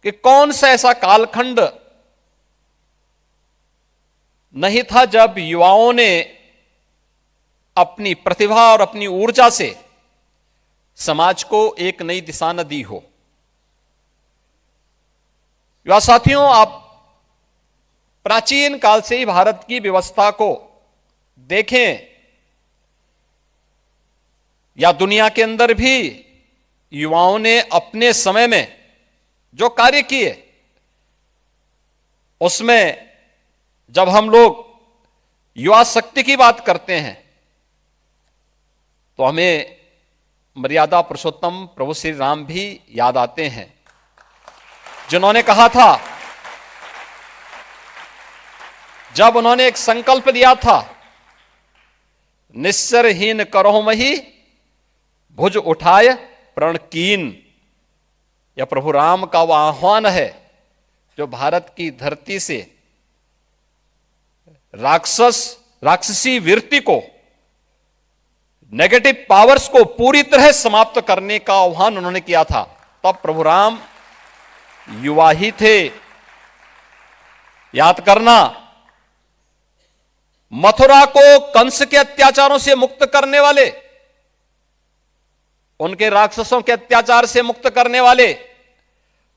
कि कौन सा ऐसा कालखंड नहीं था जब युवाओं ने अपनी प्रतिभा और अपनी ऊर्जा से समाज को एक नई दिशा न दी हो। युवा साथियों, आप प्राचीन काल से ही भारत की व्यवस्था को देखें या दुनिया के अंदर भी युवाओं ने अपने समय में जो कार्य किए, उसमें जब हम लोग युवा शक्ति की बात करते हैं तो हमें मर्यादा पुरुषोत्तम प्रभु श्री राम भी याद आते हैं, जिन्होंने कहा था, जब उन्होंने एक संकल्प दिया था, निस्सरहीन करो मही भुज उठाए प्रण कीन। यह प्रभु राम का वह आह्वान है जो भारत की धरती से राक्षसी वृत्ति को, नेगेटिव पावर्स को पूरी तरह समाप्त करने का आह्वान उन्होंने किया था। तब प्रभु राम युवा ही थे। याद करना, मथुरा को कंस के अत्याचारों से मुक्त करने वाले, उनके राक्षसों के अत्याचार से मुक्त करने वाले,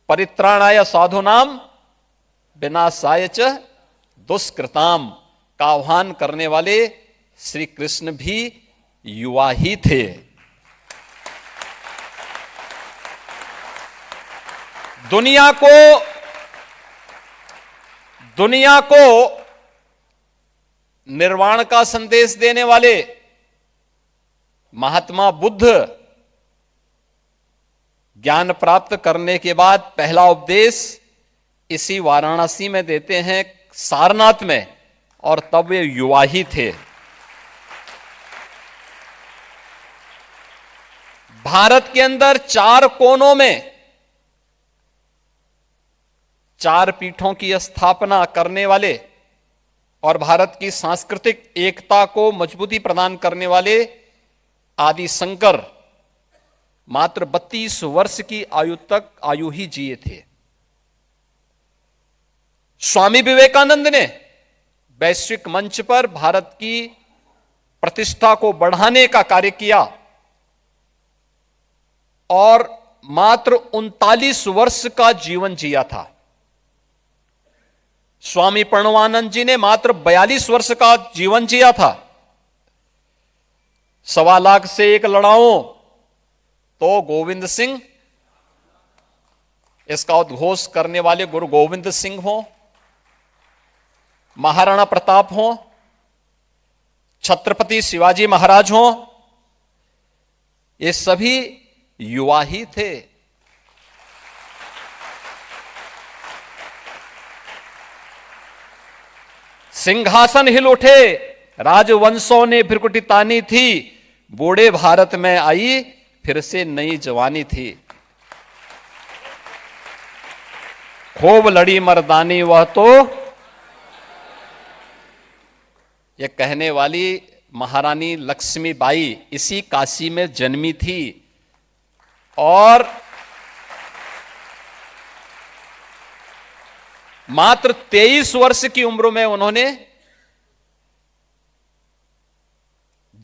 परित्राणाय साधुनाम विनाशाय च दुष्कृताम का आह्वान करने वाले श्री कृष्ण भी युवा ही थे। दुनिया को निर्वाण का संदेश देने वाले महात्मा बुद्ध ज्ञान प्राप्त करने के बाद पहला उपदेश इसी वाराणसी में देते हैं, सारनाथ में, और तब वे युवा ही थे। भारत के अंदर 4 कोनों में 4 पीठों की स्थापना करने वाले और भारत की सांस्कृतिक एकता को मजबूती प्रदान करने वाले आदि शंकर मात्र 32 वर्ष की आयु ही जिए थे। स्वामी विवेकानंद ने वैश्विक मंच पर भारत की प्रतिष्ठा को बढ़ाने का कार्य किया और मात्र 39 वर्ष का जीवन जिया था। स्वामी प्रणवानंद जी ने मात्र 42 वर्ष का जीवन जिया था। 1.25 लाख से एक लड़ाओं तो गोविंद सिंह, इसका उद्घोष करने वाले गुरु गोविंद सिंह हो, महाराणा प्रताप हो, छत्रपति शिवाजी महाराज हो, ये सभी युवा ही थे। सिंहासन हिल उठे, राजवंशों ने भ्रिकुटी तानी थी, बूढ़े भारत में आई फिर से नई जवानी थी। खूब लड़ी मर्दानी वह तो, यह कहने वाली महारानी लक्ष्मीबाई इसी काशी में जन्मी थी और मात्र 23 वर्ष की उम्र में उन्होंने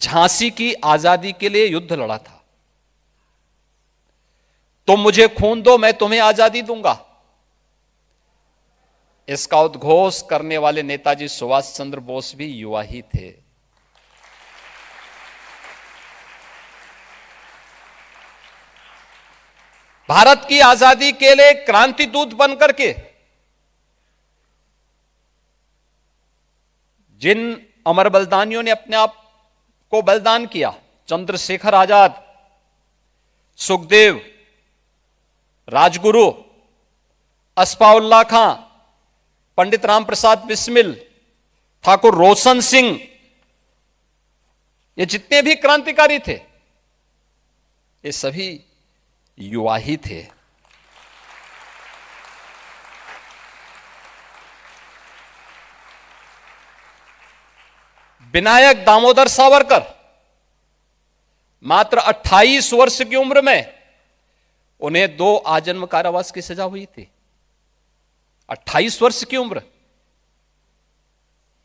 झांसी की आजादी के लिए युद्ध लड़ा था। तुम मुझे खून दो, मैं तुम्हें आजादी दूंगा। इसका उद्घोष करने वाले नेताजी सुभाष चंद्र बोस भी युवा ही थे। भारत की आजादी के लिए क्रांति दूत बनकर के जिन अमर बलिदानियों ने अपने आप को बलिदान किया, चंद्रशेखर आजाद, सुखदेव, राजगुरु, अस्फाउल्लाह खां, पंडित राम प्रसाद बिस्मिल, ठाकुर रोशन सिंह, ये जितने भी क्रांतिकारी थे, ये सभी युवा ही थे। विनायक दामोदर सावरकर मात्र 28 वर्ष की उम्र में उन्हें 2 आजन्म कारावास की सजा हुई थी। 28 वर्ष की उम्र,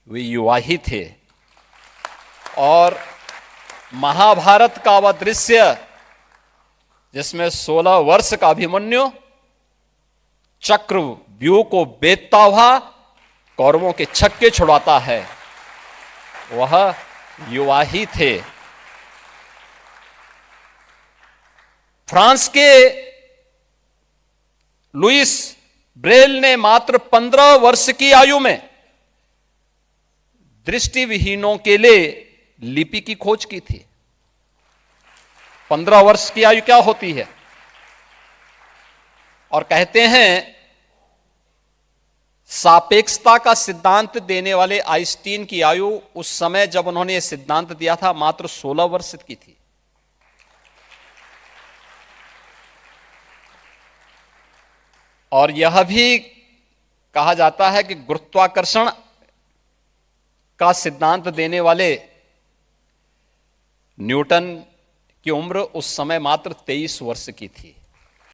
वे युवा ही थे। और महाभारत का वह दृश्य जिसमें 16 वर्ष का अभिमन्यु चक्रव्यूह को बेधता हुआ कौरवों के छक्के छुड़ाता है, वह युवा ही थे। फ्रांस के लुइस ब्रेल ने मात्र 15 वर्ष की आयु में दृष्टिविहीनों के लिए लिपि की खोज की थी। 15 वर्ष की आयु क्या होती है? और कहते हैं सापेक्षता का सिद्धांत देने वाले आइंस्टीन की आयु उस समय जब उन्होंने यह सिद्धांत दिया था मात्र 16 वर्ष की थी। और यह भी कहा जाता है कि गुरुत्वाकर्षण का सिद्धांत देने वाले न्यूटन की उम्र उस समय मात्र 23 वर्ष की थी।